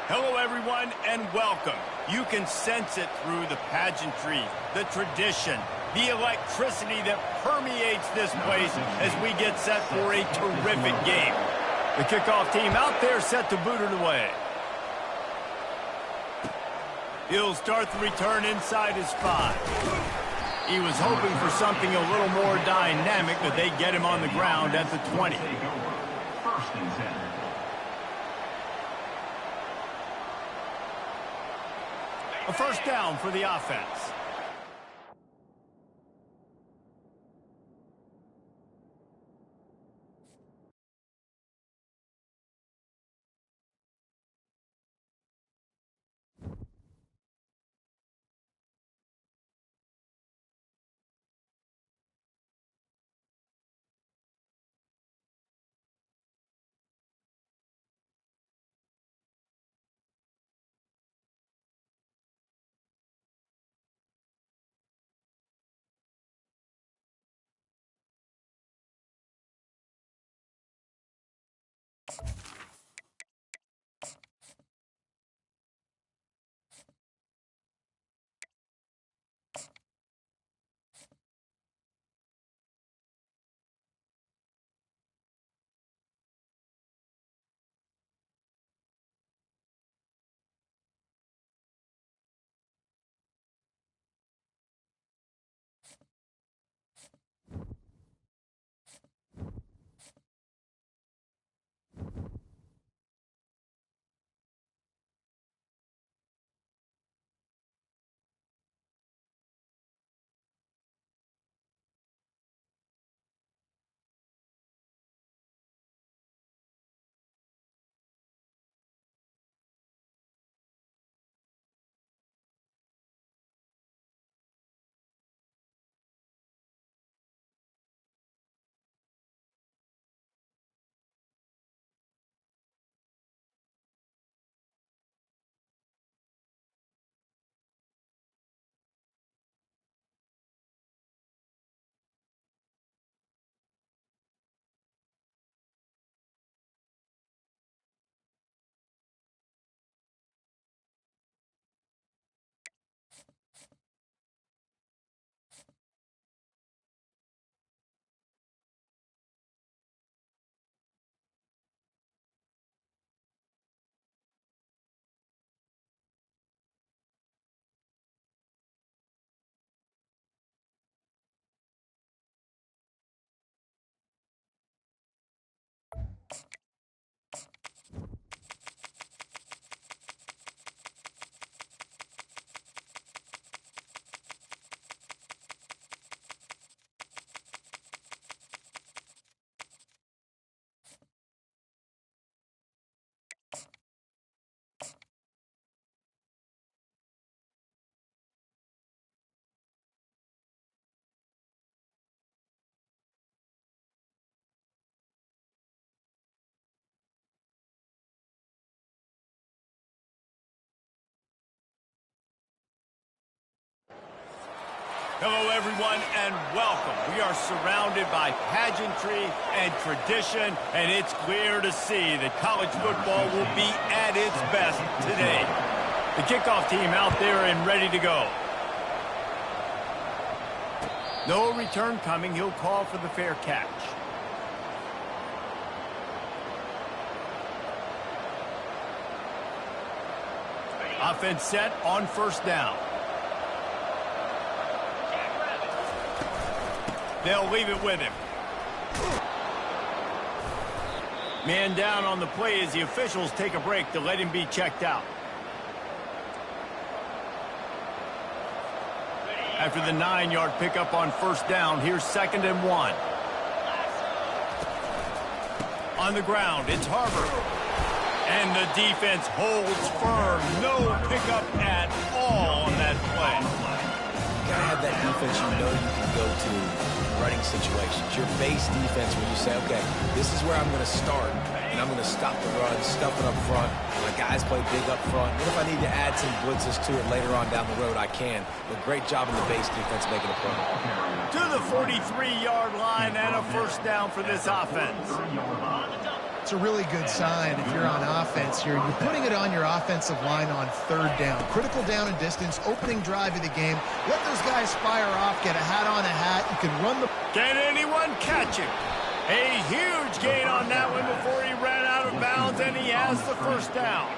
Hello, everyone, and welcome. You can sense it through the pageantry, the tradition, the electricity that permeates this place as we get set for a terrific game. The kickoff team out there set to boot it away. He'll start the return inside his 5. He was hoping for something a little more dynamic, but they get him on the ground at the 20. A first down for the offense. Hello, everyone, and welcome. We are surrounded by pageantry and tradition, and it's clear to see that college football will be at its best today. The kickoff team out there and ready to go. No return coming. He'll call for the fair catch. Offense set on first down. They'll leave it with him. Man down on the play as the officials take a break to let him be checked out. After the 9-yard pickup on first down, here's 2nd and 1. On the ground, it's Harvard. And the defense holds firm. No pickup at all on that play. You gotta have that defense you know you can go to running situations. Your base defense where you say, okay, this is where I'm going to start, and I'm going to stop the run, stuff it up front. My guys play big up front. What if I need to add some blitzes to it later on down the road? I can. But great job in the base defense making a play. To the 43-yard line and a first down for this offense. It's a really good sign if you're on offense here. You're putting it on your offensive line on third down. Critical down and distance, opening drive of the game. Let those guys fire off, get a hat on a hat. You can run the... Can anyone catch him? A huge gain on that one before he ran out of bounds, and he has the first down.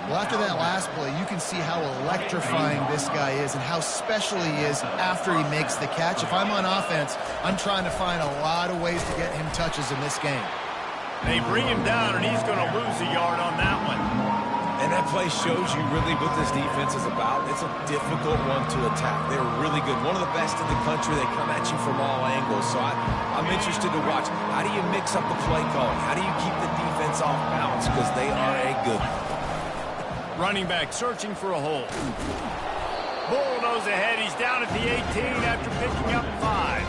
Well, after that last play, you can see how electrifying this guy is and how special he is after he makes the catch. If I'm on offense, I'm trying to find a lot of ways to get him touches in this game. They bring him down, and he's going to lose a yard on that one. And that play shows you really what this defense is about. It's a difficult one to attack. They're really good. One of the best in the country. They come at you from all angles. So I'm interested to watch. How do you mix up the play calling? How do you keep the defense off balance? Because they are a good one. Running back searching for a hole. Bulldoze ahead. He's down at the 18 after picking up 5.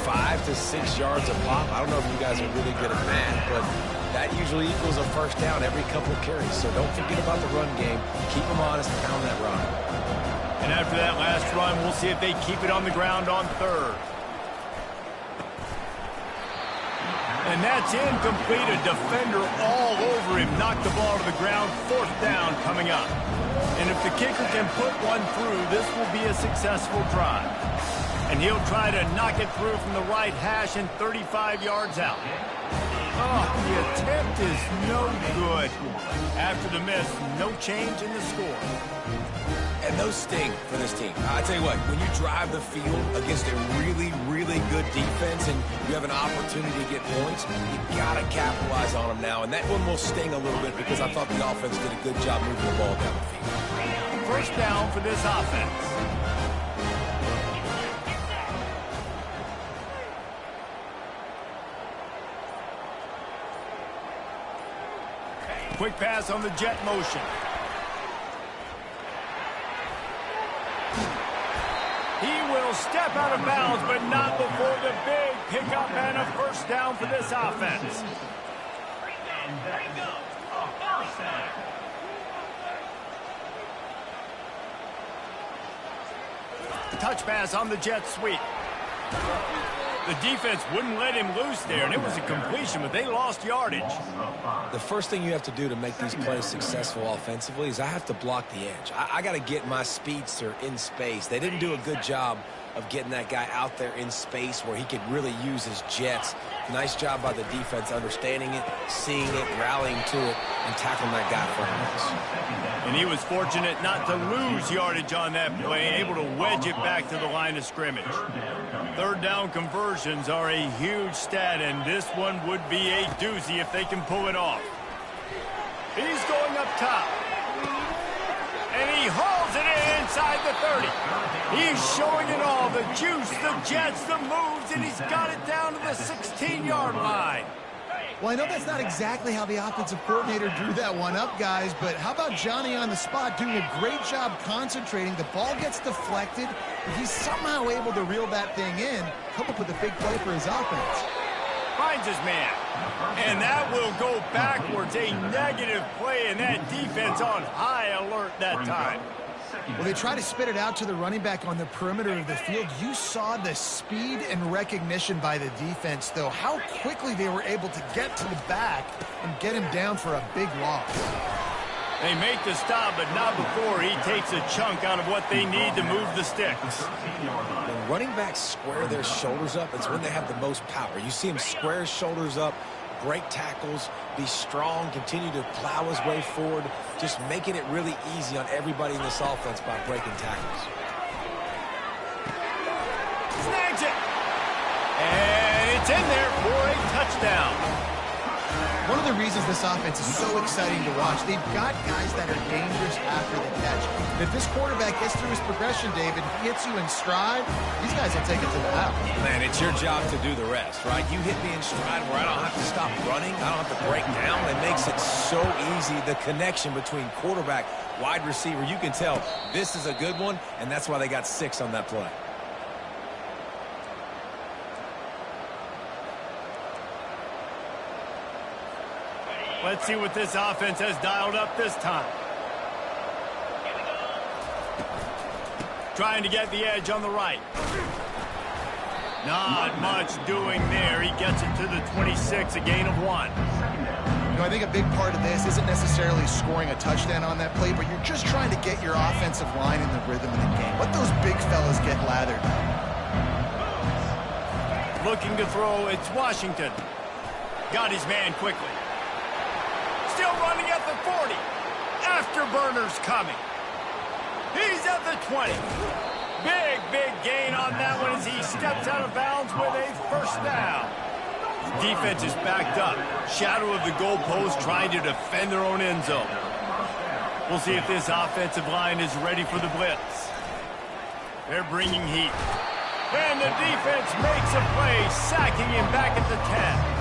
5 to 6 yards a pop. I don't know if you guys are really good at math, but that usually equals a first down every couple of carries. So don't forget about the run game. Keep them honest, pound that run. And after that last run, we'll see if they keep it on the ground on third. And that's incomplete. A defender all over him. Knocked the ball to the ground. Fourth down coming up. And if the kicker can put one through, this will be a successful drive. And he'll try to knock it through from the right hash and 35 yards out. Oh, the attempt is no good. After the miss, no change in the score. And those sting for this team. I tell you what, when you drive the field against a really, really good defense and you have an opportunity to get points, you got to capitalize on them now. And that one will sting a little bit because I thought the offense did a good job moving the ball down the field. First down for this offense. Quick pass on the jet motion. He will step out of bounds, but not before the big pickup and a first down for this offense. Touch pass on the jet sweep. The defense wouldn't let him loose there, and it was a completion, but they lost yardage. The first thing you have to do to make these plays successful offensively is I have to block the edge. I got to get my speedster in space. They didn't do a good job of getting that guy out there in space where he could really use his jets. Nice job by the defense understanding it, seeing it, rallying to it, and tackling that guy for a miss. And he was fortunate not to lose yardage on that play, able to wedge it back to the line of scrimmage. Third down conversions are a huge stat, and this one would be a doozy if they can pull it off. He's going up top. And he hauls it in inside the 30. He's showing it all, the juice, the jets, the moves, and he's got it down to the 16-yard line. Well, I know that's not exactly how the offensive coordinator drew that one up, guys, but how about Johnny on the spot doing a great job concentrating? The ball gets deflected. He's somehow able to reel that thing in, come up with a big play for his offense. Finds his man. And that will go backwards. A negative play, and that defense on high alert that time. Well, they try to spit it out to the running back on the perimeter of the field. You saw the speed and recognition by the defense, though. How quickly they were able to get to the back and get him down for a big loss. They make the stop, but not before he takes a chunk out of what they need to move the sticks. When running backs square their shoulders up, it's when they have the most power. You see him square his shoulders up, break tackles, be strong, continue to plow his way forward, just making it really easy on everybody in this offense by breaking tackles. Snags it! And it's in there for a touchdown. One of the reasons this offense is so exciting to watch, they've got guys that are dangerous after the catch. If this quarterback gets through his progression, David, hits you in stride, these guys will take it to the house. Man, it's your job to do the rest, right? You hit me in stride where I don't have to stop running, I don't have to break down. It makes it so easy, the connection between quarterback, wide receiver. You can tell this is a good one, and that's why they got 6 on that play. Let's see what this offense has dialed up this time. Trying to get the edge on the right. Not much doing there. He gets it to the 26, a gain of 1. You know, I think a big part of this isn't necessarily scoring a touchdown on that play, but you're just trying to get your offensive line in the rhythm of the game. Let those big fellas get lathered. Looking to throw, it's Washington. Got his man quickly. Still running at the 40. Afterburners coming. He's at the 20. Big gain on that one as he steps out of bounds with a first down. Defense is backed up. Shadow of the goalpost trying to defend their own end zone. We'll see if this offensive line is ready for the blitz. They're bringing heat. And the defense makes a play, sacking him back at the 10.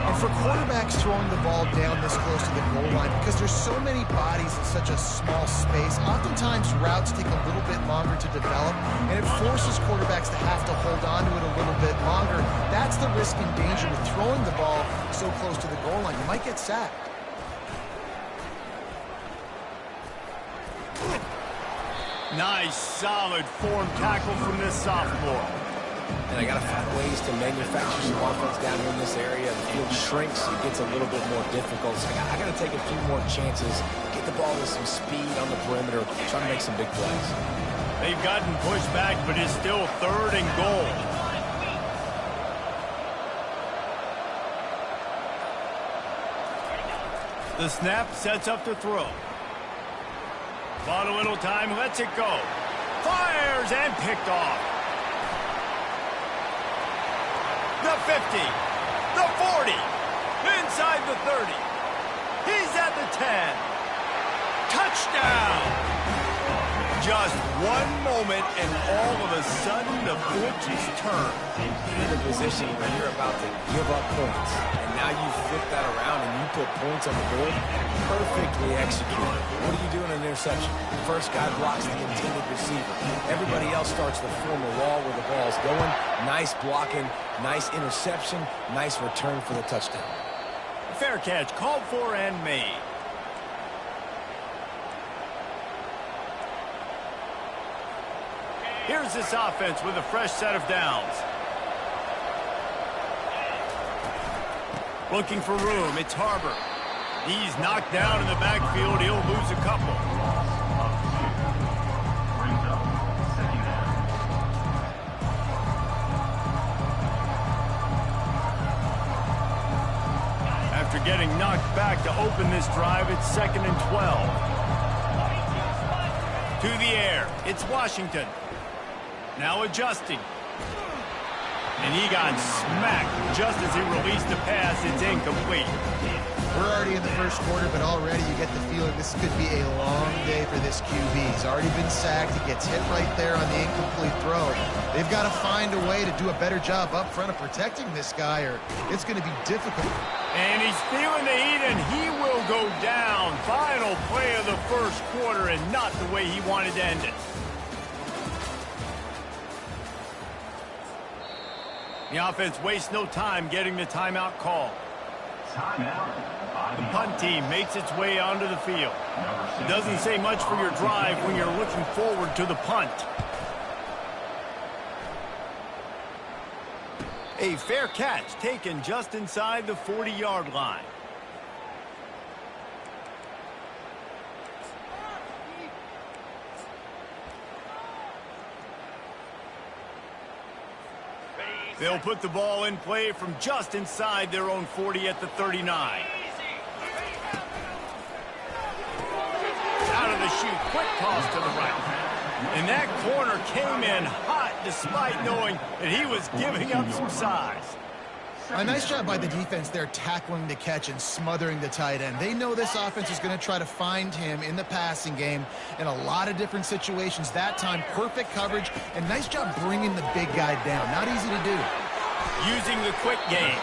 And for quarterbacks throwing the ball down this close to the goal line, because there's so many bodies in such a small space, oftentimes routes take a little bit longer to develop, and it forces quarterbacks to have to hold on to it a little bit longer. That's the risk and danger with throwing the ball so close to the goal line. You might get sacked. Nice, solid form tackle from this sophomore. And I got to find ways to manufacture some offense down here in this area. The field shrinks, it gets a little bit more difficult. So I got to take a few more chances, get the ball with some speed on the perimeter, try to make some big plays. They've gotten pushed back, but it's still 3rd and goal. The snap sets up to throw. Bought a little time, lets it go. Fires and picked off. The 50, the 40, inside the 30. He's at the 10. Touchdown! Just one moment, and all of a sudden, the pitch is turned. In a position where you're about to give up points, and now you flip that around and you put points on the board, perfectly executed. What do you do in an interception? The first guy blocks the intended receiver. Everybody else starts to form a wall where the ball's going. Nice blocking, nice interception, nice return for the touchdown. Fair catch, called for and made. Here's this offense with a fresh set of downs. Looking for room, it's Harbor. He's knocked down in the backfield, he'll lose a couple. After getting knocked back to open this drive, it's 2nd and 12. To the air, it's Washington. Now adjusting. And he got smacked just as he released the pass. It's incomplete. We're already in the first quarter, but already you get the feeling this could be a long day for this QB. He's already been sacked. He gets hit right there on the incomplete throw. They've got to find a way to do a better job up front of protecting this guy, or it's going to be difficult. And he's feeling the heat, and he will go down. Final play of the first quarter, and not the way he wanted to end it. The offense wastes no time getting the timeout call. The punt team makes its way onto the field. It doesn't say much for your drive when you're looking forward to the punt. A fair catch taken just inside the 40-yard line. They'll put the ball in play from just inside their own 40 at the 39. Out of the chute, quick toss to the right. And that corner came in hot despite knowing that he was giving up some size. A nice job by the defense there, tackling the catch and smothering the tight end. They know this offense is going to try to find him in the passing game in a lot of different situations. That time, perfect coverage, and nice job bringing the big guy down. Not easy to do. Using the quick game.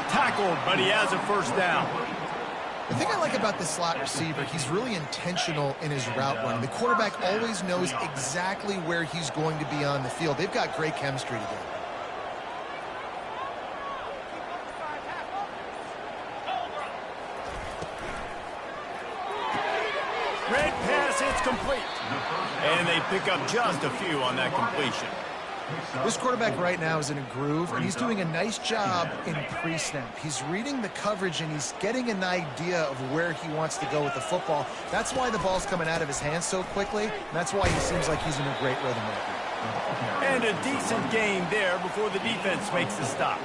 Tackled, but he has a first down. The thing I like about the slot receiver, he's really intentional in his route running. The quarterback always knows exactly where he's going to be on the field. They've got great chemistry together. Red pass, it's complete. And they pick up just a few on that completion. This quarterback right now is in a groove, and he's doing a nice job in pre-snap. He's reading the coverage, and he's getting an idea of where he wants to go with the football. That's why the ball's coming out of his hands so quickly, and that's why he seems like he's in a great rhythm right now. And a decent gain there before the defense makes the stop.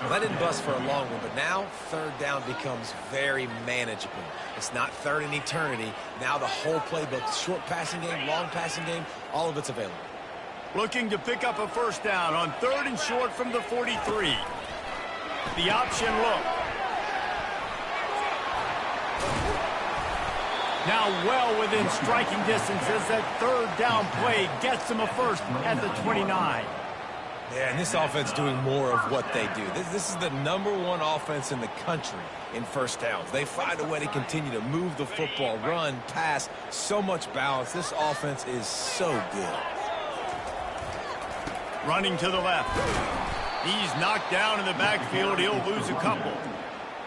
Well, that didn't bust for a long one, but now third down becomes very manageable. It's not third in eternity. Now the whole playbook, short passing game, long passing game, all of it's available. Looking to pick up a first down on 3rd and short from the 43. The option look. Now well within striking distance as that 3rd down play gets him a first at the 29. Yeah, and this offense doing more of what they do. This is the #1 offense in the country in first downs. They find a way to continue to move the football, run, pass, so much balance. This offense is so good. Running to the left. He's knocked down in the backfield. He'll lose a couple.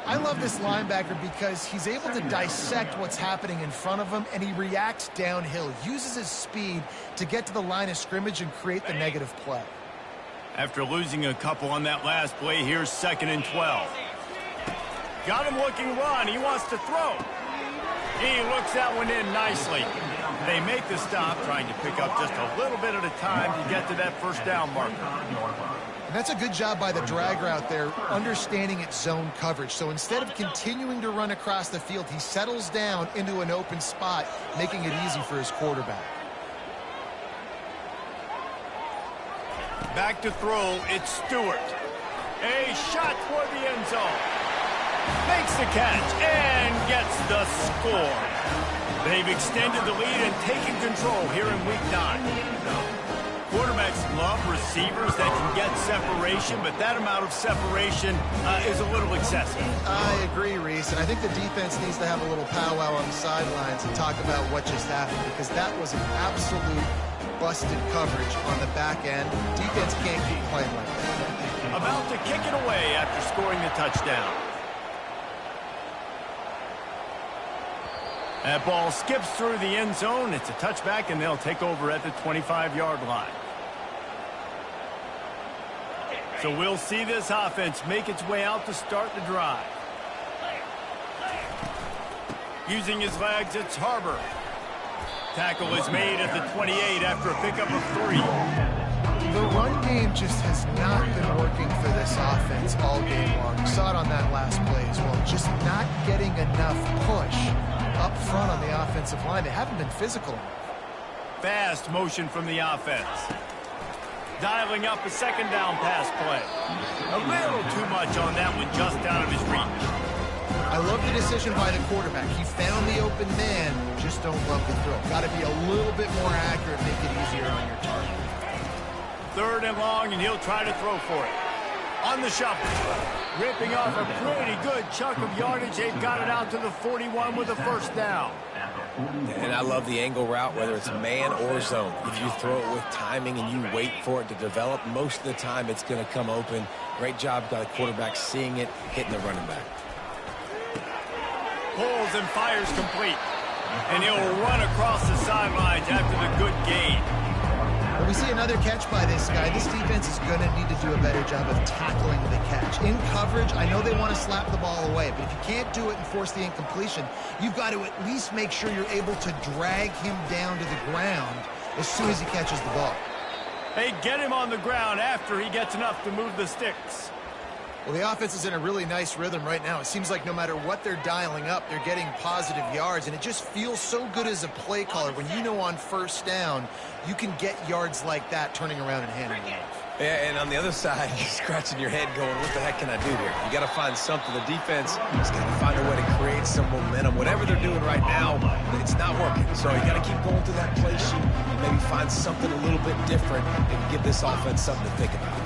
I love this linebacker because he's able to dissect what's happening in front of him, and he reacts downhill, uses his speed to get to the line of scrimmage and create the negative play. After losing a couple on that last play, here's 2nd and 12. Got him looking run. He wants to throw. He looks that one in nicely. They make the stop, trying to pick up just a little bit at a time to get to that first down marker. And that's a good job by the drag route there, understanding its zone coverage. So instead of continuing to run across the field, he settles down into an open spot, making it easy for his quarterback. Back to throw, it's Stewart. A shot toward the end zone. Makes the catch and gets the score. They've extended the lead and taken control here in Week 9. Quarterbacks love receivers that can get separation, but that amount of separation is a little excessive. I agree, Reese, and I think the defense needs to have a little powwow on the sidelines and talk about what just happened, because that was an absolute busted coverage on the back end. Defense can't keep playing like that. About to kick it away after scoring the touchdown. That ball skips through the end zone. It's a touchback, and they'll take over at the 25-yard line. So we'll see this offense make its way out to start the drive. Using his legs, it's Harbor. Tackle is made at the 28 after a pickup of 3. The run game just has not been working for this offense all game long. You saw it on that last play as well. Just not getting enough push up front on the offensive line. They haven't been physical enough. Fast motion from the offense. Dialing up a 2nd down pass play. A little too much on that one, just out of his reach. I love the decision by the quarterback. He found the open man, just don't love the throw. Got to be a little bit more accurate, make it easier on your target. 3rd and long, and he'll try to throw for it. On the shuffle. Ripping off a pretty good chunk of yardage. They've got it out to the 41 with a first down. And I love the angle route, whether it's man or zone. If you throw it with timing and you wait for it to develop, most of the time it's going to come open. Great job by the quarterback seeing it, hitting the running back. Pulls and fires complete. And he'll run across the sidelines after the good gain. When we see another catch by this guy, this defense is going to need to do a better job of tackling the catch. In coverage, I know they want to slap the ball away, but if you can't do it and force the incompletion, you've got to at least make sure you're able to drag him down to the ground as soon as he catches the ball. They get him on the ground after he gets enough to move the sticks. Well, the offense is in a really nice rhythm right now. It seems like no matter what they're dialing up, they're getting positive yards, and it just feels so good as a play caller when you know on first down you can get yards like that turning around and handing it off. Yeah, and on the other side, you're scratching your head going, what the heck can I do here? You got to find something. The defense has got to find a way to create some momentum. Whatever they're doing right now, it's not working. So you got to keep going through that play sheet and maybe find something a little bit different and give this offense something to think about.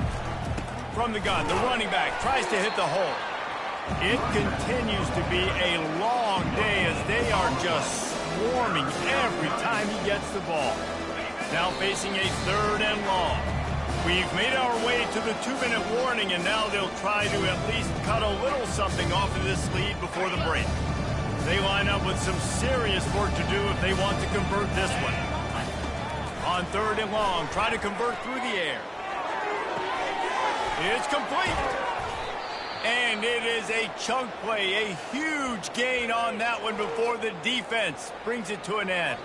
From the gun, the running back tries to hit the hole. It continues to be a long day as they are just swarming every time he gets the ball. Now facing a 3rd and long. We've made our way to the 2-minute warning, and now they'll try to at least cut a little something off of this lead before the break. They line up with some serious work to do if they want to convert this one. on 3rd and long. Try to convert through the air. It's complete. And it is a chunk play, a huge gain on that one before the defense brings it to an end.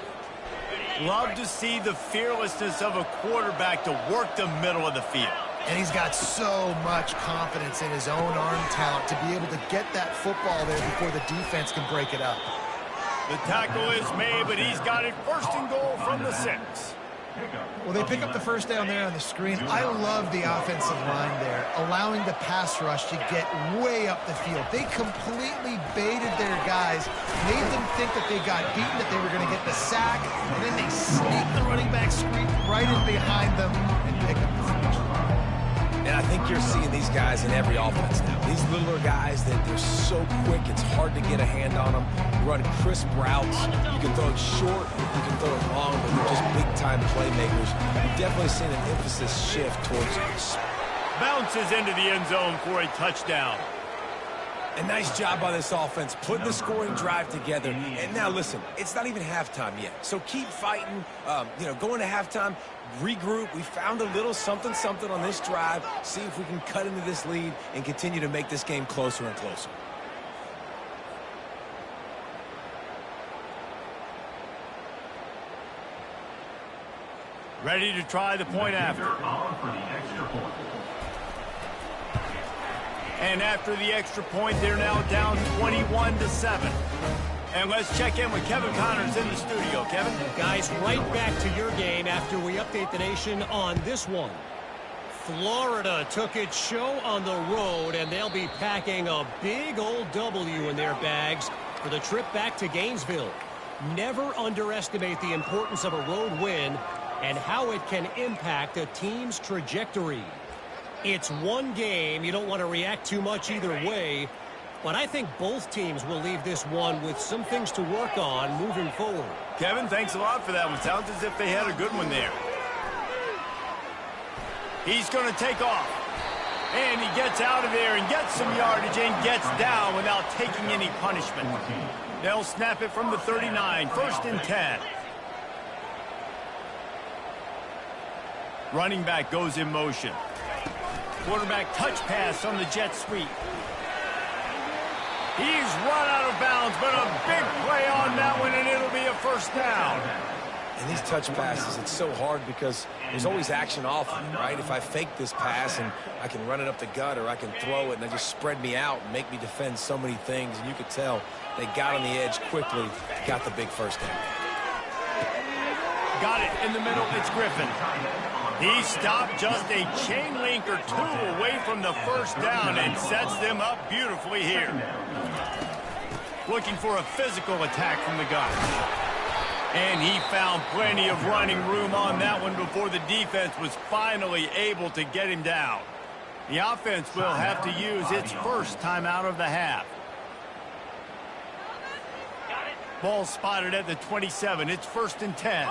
Love to see the fearlessness of a quarterback to work the middle of the field. And he's got so much confidence in his own arm talent to be able to get that football there before the defense can break it up. The tackle is made, but he's got it 1st and goal from the 6. Well, they pick up the first down there on the screen. I love the offensive line there, allowing the pass rush to get way up the field. They completely baited their guys, made them think that they got beaten, that they were going to get the sack, and then they sneak the running back screen right in behind them and pick up the finish. And I think you're seeing these guys in every offense now. These littler guys, that they're so quick, it's hard to get a hand on them. You run crisp routes. You can throw it short, you can throw it long, but they're just big-time playmakers. You've definitely seen an emphasis shift towards... Bounces into the end zone for a touchdown. A nice job by this offense, putting the scoring drive together. And now, listen, it's not even halftime yet. So keep fighting, going to halftime, regroup. We found a little something on this drive. See if we can cut into this lead and continue to make this game closer and closer. Ready to try the point after. And after the extra point, they're now down 21-7. And let's check in with Kevin Connors in the studio. Kevin? Guys, right back to your game after we update the nation on this one. Florida took its show on the road, and they'll be packing a big old W in their bags for the trip back to Gainesville. Never underestimate the importance of a road win and how it can impact a team's trajectory. It's one game. You don't want to react too much either way. But I think both teams will leave this one with some things to work on moving forward. Kevin, thanks a lot for that one. Sounds as if they had a good one there. He's going to take off. And he gets out of there and gets some yardage and gets down without taking any punishment. They'll snap it from the 39, 1st and 10. Running back goes in motion. Quarterback touch pass on the jet sweep. He's run out of bounds, but a big play on that one, and it'll be a 1st down. And these touch passes, it's so hard because there's always action off of it, right? If I fake this pass and I can run it up the gut, or I can throw it and they just spread me out and make me defend so many things. And you could tell they got on the edge quickly, got the big 1st down. Got it in the middle. It's Griffin. He stopped just a chain link or two away from the 1st down and sets them up beautifully here. Looking for a physical attack from the gun. And he found plenty of running room on that one before the defense was finally able to get him down. The offense will have to use its 1st timeout of the half. Ball spotted at the 27. It's 1st and 10.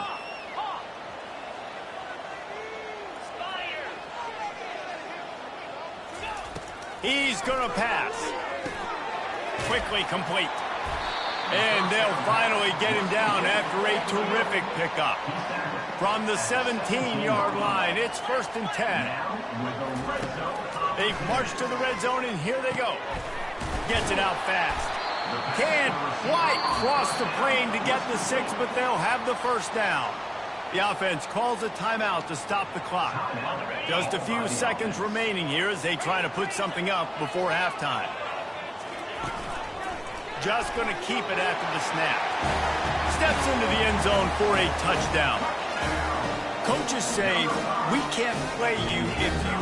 He's going to pass. Quickly complete. And they'll finally get him down after a terrific pickup. From the 17-yard line, it's 1st and 10. They've marched to the red zone, and here they go. Gets it out fast. Can't quite cross the plane to get the 6, but they'll have the 1st down. The offense calls a timeout to stop the clock. Just a few seconds remaining here as they try to put something up before halftime. Just going to keep it after the snap. Steps into the end zone for a touchdown. Coaches say, we can't play you if you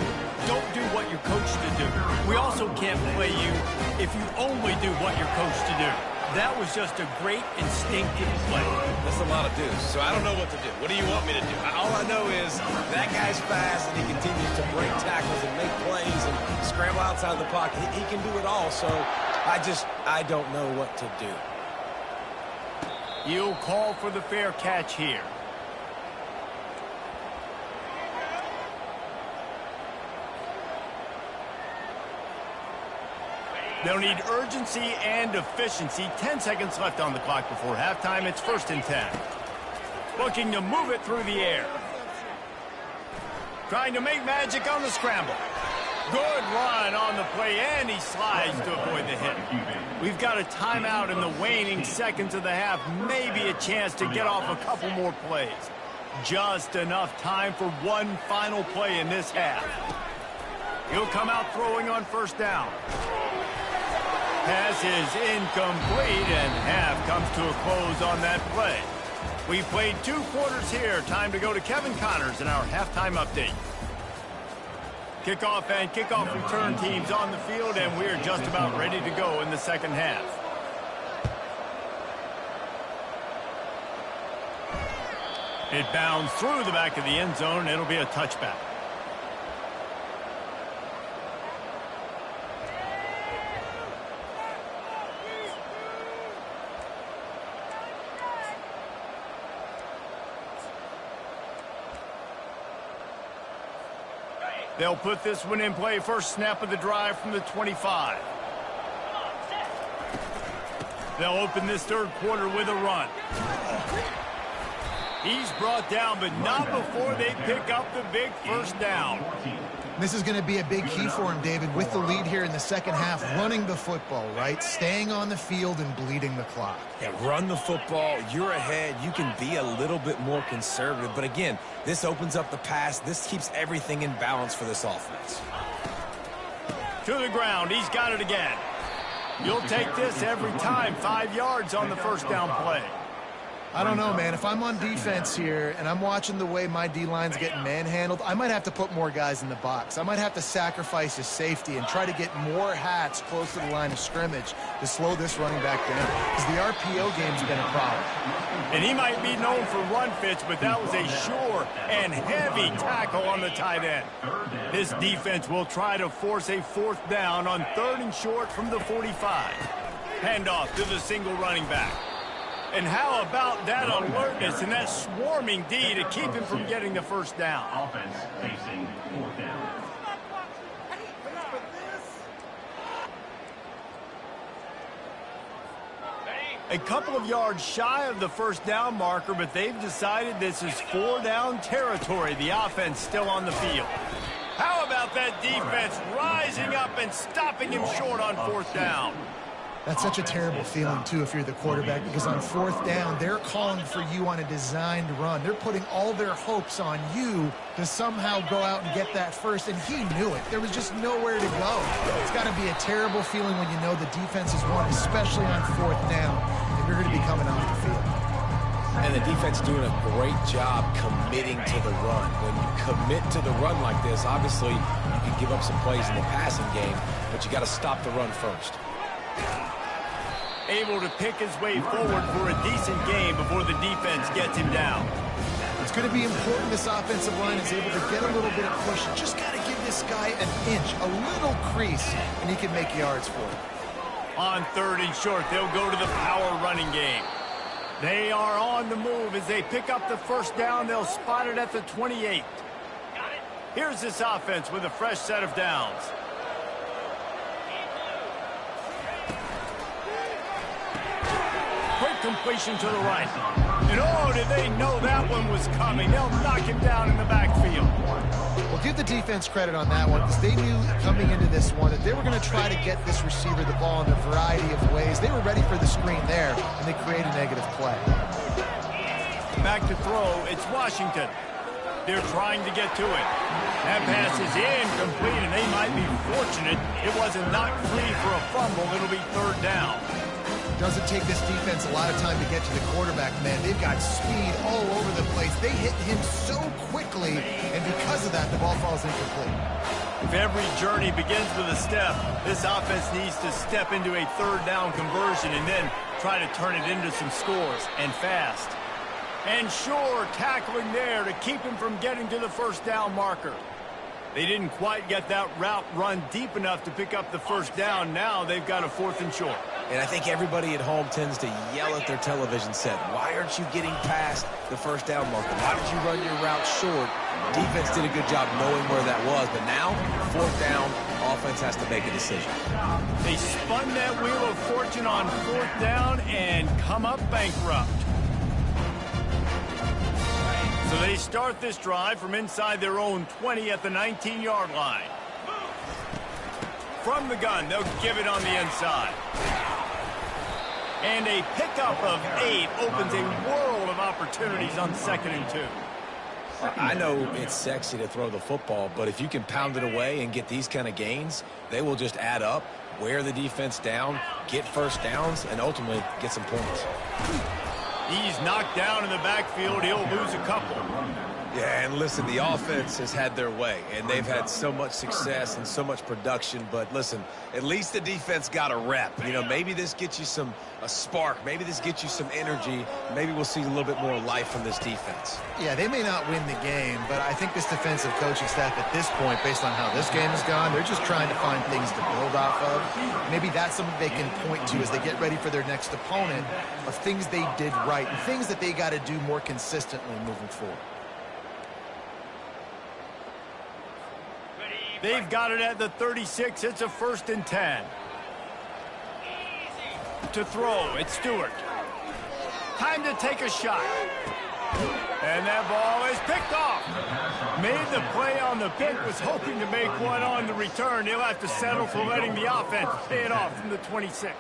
don't do what you're coached to do. We also can't play you if you only do what you're coached to do. That was just a great instinctive play. That's a lot of dudes, so I don't know what to do. What do you want me to do? All I know is that guy's fast, and he continues to break tackles and make plays and scramble outside the pocket. He can do it all, so I don't know what to do. You'll call for the fair catch here. They'll need urgency and efficiency. 10 seconds left on the clock before halftime. It's 1st and 10. Looking to move it through the air. Trying to make magic on the scramble. Good run on the play, and he slides to avoid the hit. We've got a timeout in the waning seconds of the half. Maybe a chance to get off a couple more plays. Just enough time for one final play in this half. He'll come out throwing on first down. Pass is incomplete, and half comes to a close on that play. We played 2 quarters here. Time to go to Kevin Connors in our halftime update. Kickoff and kickoff return teams on the field, and we're just about ready to go in the second half. It bounds through the back of the end zone. It'll be a touchback. They'll put this one in play. First snap of the drive from the 25. They'll open this third quarter with a run. He's brought down, but not before they pick up the big first down. This is going to be a big key for him, David, with the lead here in the second half, running the football, right? Staying on the field and bleeding the clock. Yeah, run the football. You're ahead. You can be a little bit more conservative. But again, this opens up the pass. This keeps everything in balance for this offense. To the ground. He's got it again. You'll take this every time. 5 yards on the first down play. I don't know, man. If I'm on defense here and I'm watching the way my D-line's getting manhandled, I might have to put more guys in the box. I might have to sacrifice his safety and try to get more hats close to the line of scrimmage to slow this running back down. Because the RPO game's been a problem. And he might be known for run fits, but that was a sure and heavy tackle on the tight end. This defense will try to force a fourth down on 3rd and short from the 45. Handoff to the single running back. And how about that alertness and that swarming D to keep him from getting the first down? Offense facing 4th down. A couple of yards shy of the first down marker, but they've decided this is 4-down territory. The offense still on the field. How about that defense rising up and stopping him short on 4th down? That's such a terrible feeling, too, if you're the quarterback, because on 4th down, they're calling for you on a designed run. They're putting all their hopes on you to somehow go out and get that first, and he knew it. There was just nowhere to go. It's got to be a terrible feeling when you know the defense is won, especially on 4th down, and you're going to be coming off the field. And the defense doing a great job committing to the run. When you commit to the run like this, obviously you can give up some plays in the passing game, but you got to stop the run first. Able to pick his way forward for a decent game before the defense gets him down. It's going to be important this offensive line is able to get a little bit of push. You just got to give this guy an inch, a little crease, and he can make yards for it. On 3rd and short, they'll go to the power running game. They are on the move. As they pick up the first down, they'll spot it at the 28. Here's this offense with a fresh set of downs. Quick completion to the right. And oh, did they know that one was coming. They'll knock him down in the backfield. Well, give the defense credit on that one, because they knew coming into this one that they were going to try to get this receiver the ball in a variety of ways. They were ready for the screen there, and they create a negative play. Back to throw. It's Washington. They're trying to get to it. That pass is incomplete, and they might be fortunate it wasn't knocked free for a fumble. It'll be 3rd down. Doesn't take this defense a lot of time to get to the quarterback, man. They've got speed all over the place. They hit him so quickly, and because of that, the ball falls incomplete. If every journey begins with a step, this offense needs to step into a 3rd down conversion and then try to turn it into some scores, and fast. And sure, tackling there to keep him from getting to the first down marker. They didn't quite get that route run deep enough to pick up the first down. Now they've got a 4th and short. And I think everybody at home tends to yell at their television set, why aren't you getting past the first down marker? Why did you run your route short? Defense did a good job knowing where that was, but now, 4th down, offense has to make a decision. They spun that wheel of fortune on 4th down and come up bankrupt. So they start this drive from inside their own 20 at the 19-yard line. From the gun, they'll give it on the inside. And a pickup of 8 opens a world of opportunities on 2nd and 2. I know it's sexy to throw the football, but if you can pound it away and get these kind of gains, they will just add up, wear the defense down, get first downs, and ultimately get some points. He's knocked down in the backfield. He'll lose a couple. Yeah, and listen, the offense has had their way, and they've had so much success and so much production. But listen, at least the defense got a rep. You know, maybe this gets you a spark. Maybe this gets you some energy. Maybe we'll see a little bit more life from this defense. Yeah, they may not win the game, but I think this defensive coaching staff at this point, based on how this game has gone, they're just trying to find things to build off of. Maybe that's something they can point to as they get ready for their next opponent of things they did right and things that they got to do more consistently moving forward. They've got it at the 36. It's a 1st and 10. To throw, it's Stewart. Time to take a shot. And that ball is picked off. Made the play on the pick, was hoping to make one on the return. He'll have to settle for letting the offense pay it off from the 26.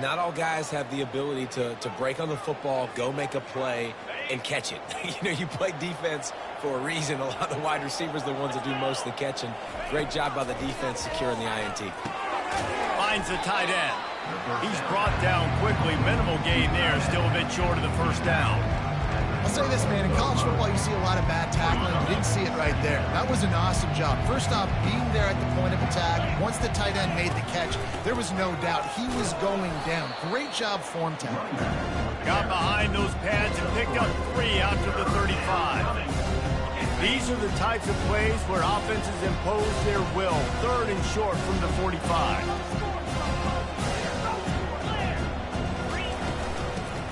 Not all guys have the ability to break on the football, go make a play, and catch it. You know, you play defense for a reason. A lot of the wide receivers are the ones that do most of the catching. Great job by the defense securing the INT. Finds the tight end. He's brought down quickly. Minimal gain there. Still a bit short of the 1st down. I'll say this, man. In college football, you see a lot of bad tackling. You didn't see it right there. That was an awesome job. First off, being there at the point of attack. Once the tight end made the catch, there was no doubt he was going down. Great job form tackling. Got behind those pads and picked up 3 after the 35. These are the types of plays where offenses impose their will. 3rd and short from the 45.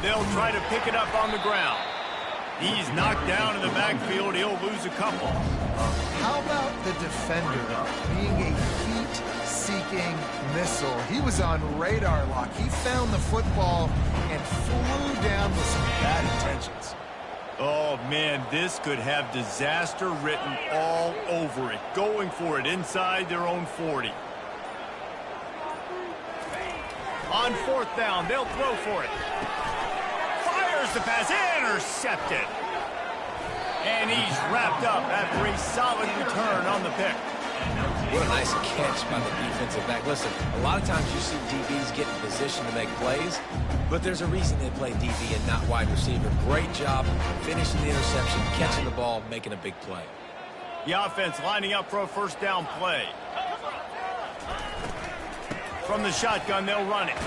They'll try to pick it up on the ground. He's knocked down in the backfield. He'll lose a couple. How about the defender being a heat-seeking missile? He was on radar lock. He found the football and flew down with some bad intentions. Oh, man, this could have disaster written all over it. Going for it inside their own 40. On 4th down, they'll throw for it. Fires the pass, intercepted. And he's wrapped up after a solid return on the pick. What a nice catch by the defensive back. Listen, a lot of times you see DBs get in position to make plays, but there's a reason they play DB and not wide receiver. Great job finishing the interception, catching the ball, making a big play. The offense lining up for a 1st down play. From the shotgun, they'll run it.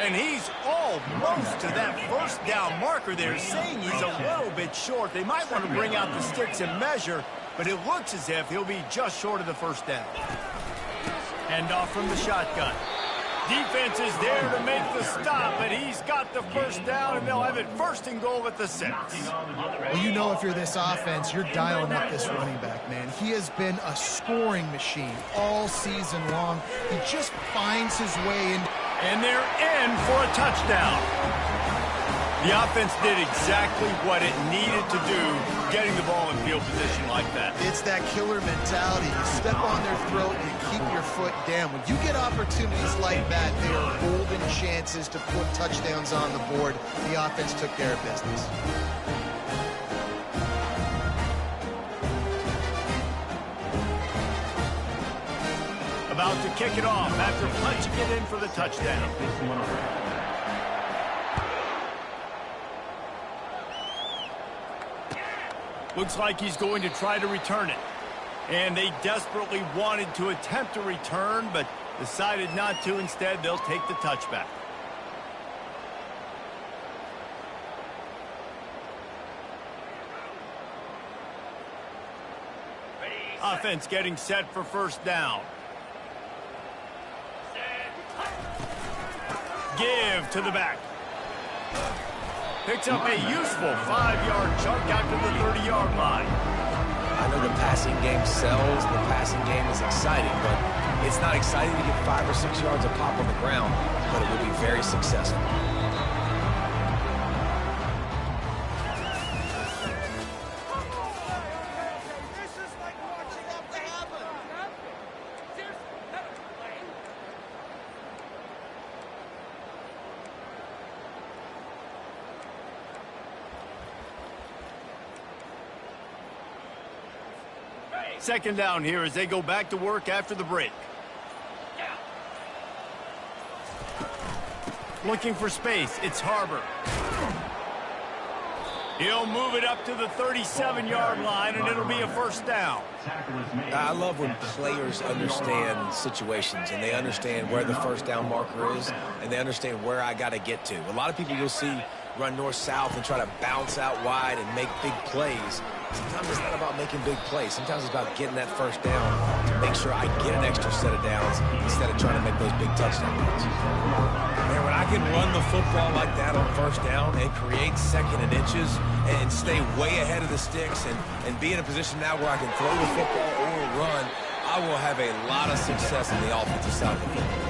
And he's almost to that 1st down marker there, saying he's a little bit short. They might want to bring out the sticks and measure, but it looks as if he'll be just short of the 1st down. Hand off from the shotgun. Defense is there to make the stop, but he's got the 1st down, and they'll have it 1st and goal at the 6. Well, you know if you're this offense, you're dialing up this running back, man. He has been a scoring machine all season long. He just finds his way in. And they're in for a touchdown. The offense did exactly what it needed to do, getting the ball in field position like that. It's that killer mentality. You step on their throat and you keep your foot down. When you get opportunities like that, they are golden chances to put touchdowns on the board. The offense took care of business. About to kick it off after punching it in for the touchdown. Looks like he's going to try to return it. And they desperately wanted to attempt a return, but decided not to. Instead, they'll take the touchback. Offense getting set for 1st down. Give to the back. Picks up a useful 5-yard chunk out to the 30-yard line. I know the passing game sells, the passing game is exciting, but it's not exciting to get 5 or 6 yards of pop on the ground, but it will be very successful. Second down here as they go back to work after the break. Looking for space. It's Harbor. He'll move it up to the 37-yard line, and it'll be a first down. I love when players understand situations, and they understand where the first down marker is, and they understand where I got to get to. A lot of people you'll see run north-south and try to bounce out wide and make big plays. Sometimes it's not about making big plays. Sometimes it's about getting that first down to make sure I get an extra set of downs instead of trying to make those big touchdown runs. Man, when I can run the football like that on first down and create second and inches and stay way ahead of the sticks and be in a position now where I can throw the football or run, I will have a lot of success on the offensive side of the football.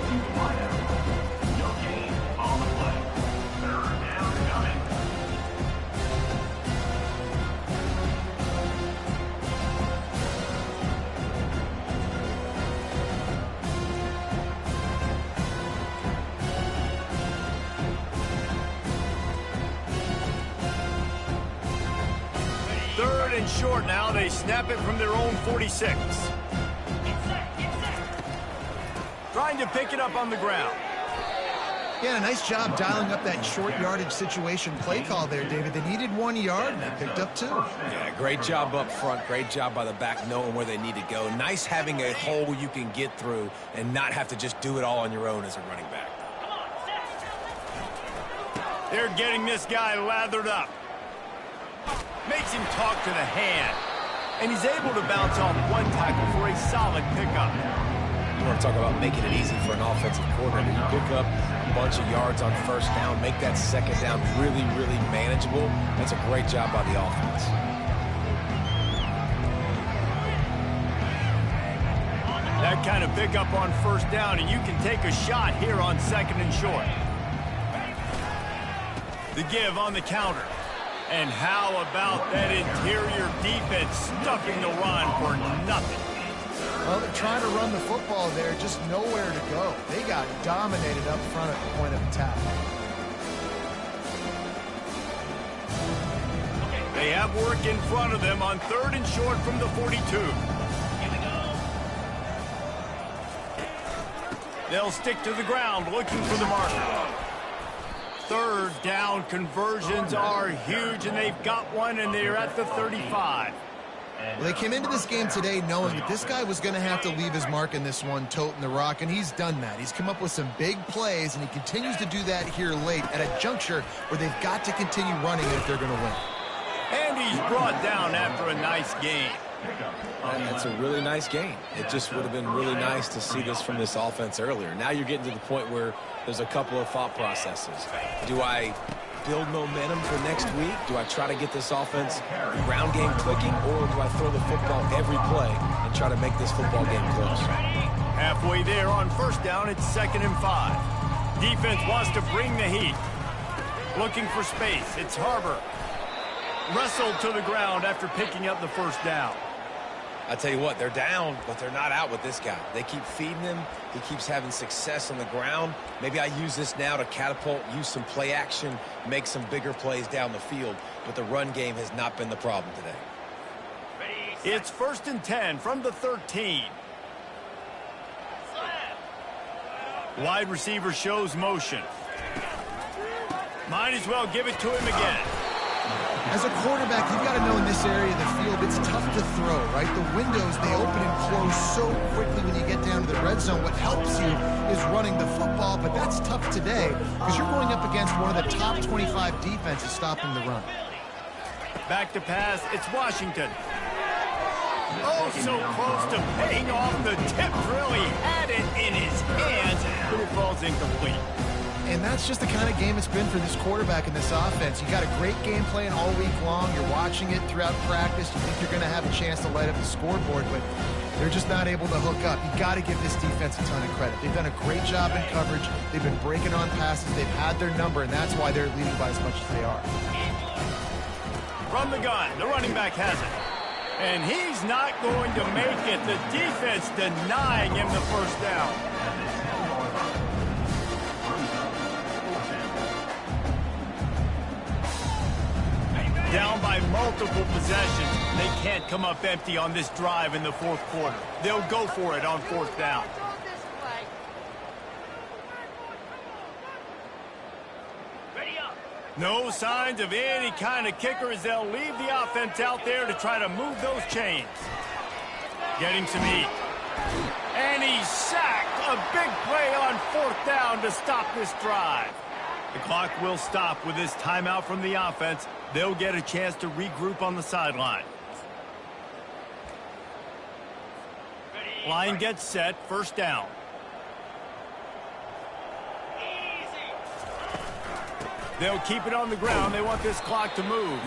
Third and short now. They snap it from their own 46. Trying to pick it up on the ground. Yeah, a nice job dialing up that short yardage situation play call there, David. They needed 1 yard, and they picked up 2. Yeah, great job up front. Great job by the back knowing where they need to go. Nice having a hole you can get through and not have to just do it all on your own as a running back. They're getting this guy lathered up. Makes him talk to the hand. And he's able to bounce off one tackle for a solid pickup. You want to talk about making it easy for an offensive coordinator. You pick up a bunch of yards on first down, make that second down really, really manageable. That's a great job by the offense. That kind of pickup on first down, and you can take a shot here on second and short. The give on the counter. And how about that interior defense stuffing the run for nothing? Well, they're trying to run the football there, just nowhere to go. They got dominated up front at the point of attack. They have work in front of them on third and short from the 42. They'll stick to the ground looking for the marker. Third down conversions are huge, and they've got one, and they're at the 35. Well, they came into this game today knowing that this guy was going to have to leave his mark in this one, toting the rock, and he's done that. He's come up with some big plays, and he continues to do that here late at a juncture where they've got to continue running it if they're going to win. And he's brought down after a nice game. That's a really nice game. It just would have been really nice to see this from this offense earlier. Now you're getting to the point where there's a couple of thought processes. Do I build momentum for next week? Do I try to get this offense ground game clicking, or do I throw the football every play and try to make this football game close? Halfway there on first down, it's 2nd and 5. Defense wants to bring the heat. Looking for space. It's Harbor. Wrestled to the ground after picking up the first down. I tell you what, they're down, but they're not out with this guy. They keep feeding him. He keeps having success on the ground. Maybe I use this now to catapult, use some play action, make some bigger plays down the field, but the run game has not been the problem today. It's 1st and 10 from the 13. Wide receiver shows motion. Might as well give it to him again. As a quarterback, you've got to know in this area of the field, it's tough to throw, right? The windows, they open and close so quickly when you get down to the red zone. What helps you is running the football, but that's tough today because you're going up against one of the top 25 defenses stopping the run. Back to pass, it's Washington. Oh, so close to paying off the tip drill. He had it in his hands, but it falls incomplete. And that's just the kind of game it's been for this quarterback in this offense. You got a great game plan all week long. You're watching it throughout practice. You think you're going to have a chance to light up the scoreboard, but they're just not able to hook up. You got to give this defense a ton of credit. They've done a great job in coverage. They've been breaking on passes. They've had their number, and that's why they're leading by as much as they are. From the gun, the running back has it. And he's not going to make it. The defense denying him the first down. Down by multiple possessions. They can't come up empty on this drive in the fourth quarter. They'll go for it on fourth down. No signs of any kind of kicker as they'll leave the offense out there to try to move those chains. Getting some heat. And he's sacked. A big play on fourth down to stop this drive. The clock will stop with this timeout from the offense. They'll get a chance to regroup on the sideline. Line gets set. First down. They'll keep it on the ground. They want this clock to move.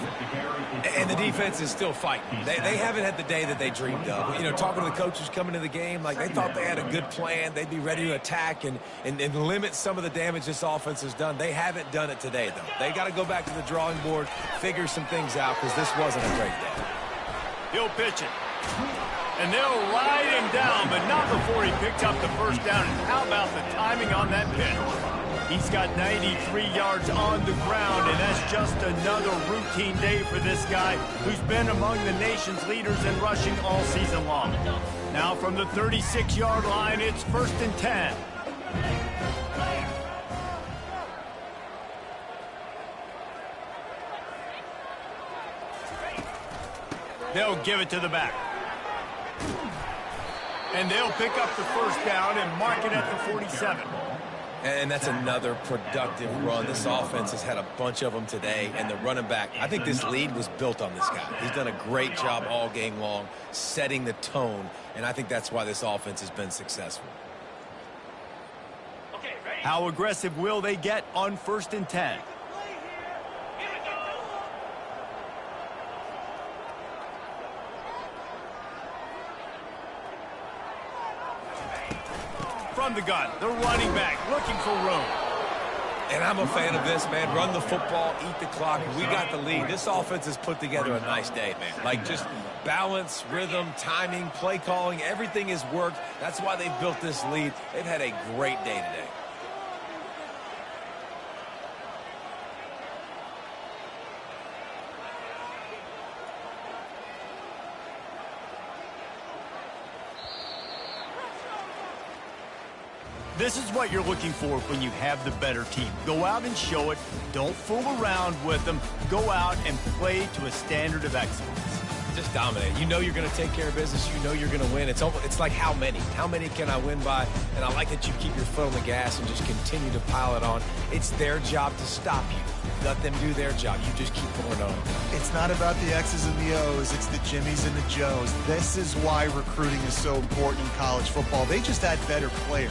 And the defense is still fighting. They haven't had the day that they dreamed of. You know, talking to the coaches coming to the game, like they thought they had a good plan. They'd be ready to attack and limit some of the damage this offense has done. They haven't done it today, though. They got to go back to the drawing board, figure some things out, because this wasn't a great day. He'll pitch it. And they'll ride him down, but not before he picks up the first down. And how about the timing on that pitch? He's got 93 yards on the ground, and that's just another routine day for this guy who's been among the nation's leaders in rushing all season long. Now from the 36-yard line, it's 1st and 10. They'll give it to the back. And they'll pick up the first down and mark it at the 47. And that's another productive run. This offense has had a bunch of them today, and the running back, I think this lead was built on this guy. He's done a great job all game long setting the tone, and I think that's why this offense has been successful. How aggressive will they get on 1st and 10? From the gun, the running back looking for room. And I'm a fan of this, man. Run the football, eat the clock. We got the lead. This offense has put together a nice day, man. Like just balance, rhythm, timing, play calling, everything has worked. That's why they've built this lead. They've had a great day today. This is what you're looking for when you have the better team. Go out and show it. Don't fool around with them. Go out and play to a standard of excellence. Just dominate. You know you're going to take care of business. You know you're going to win. It's like how many? How many can I win by? And I like that you keep your foot on the gas and just continue to pile it on. It's their job to stop you. Let them do their job. You just keep going on. It's not about the X's and the O's. It's the Jimmies and the Joes. This is why recruiting is so important in college football. They just had better players.